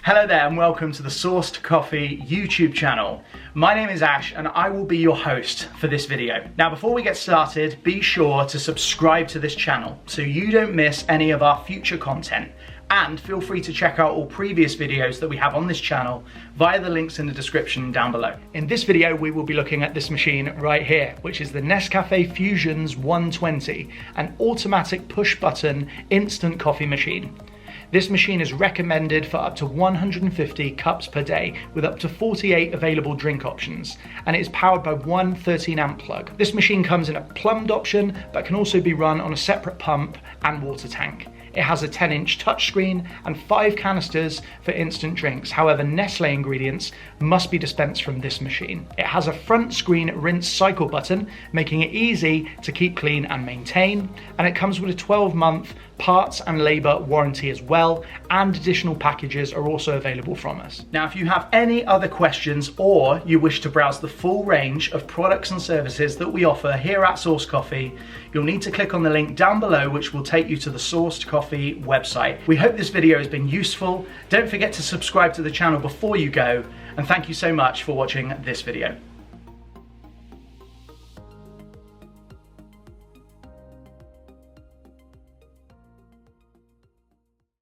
Hello there and welcome to the Sourced Coffee YouTube channel. My name is Ash and I will be your host for this video. Now before we get started, be sure to subscribe to this channel so you don't miss any of our future content, and feel free to check out all previous videos that we have on this channel via the links in the description down below. In this video we will be looking at this machine right here, which is the Nescafe Fusion's 120, an automatic push button instant coffee machine. This machine is recommended for up to 150 cups per day with up to 48 available drink options, and it is powered by one 13 amp plug. This machine comes in a plumbed option but can also be run on a separate pump and water tank. It has a 10-inch touchscreen and 5 canisters for instant drinks. However, Nestle ingredients must be dispensed from this machine. It has a front screen rinse cycle button, making it easy to keep clean and maintain. And it comes with a 12-month parts and labor warranty as well, and additional packages are also available from us. Now, if you have any other questions or you wish to browse the full range of products and services that we offer here at Sourced Coffee, you'll need to click on the link down below, which will take you to the Sourced Coffee website. We hope this video has been useful. Don't forget to subscribe to the channel before you go, and thank you so much for watching this video.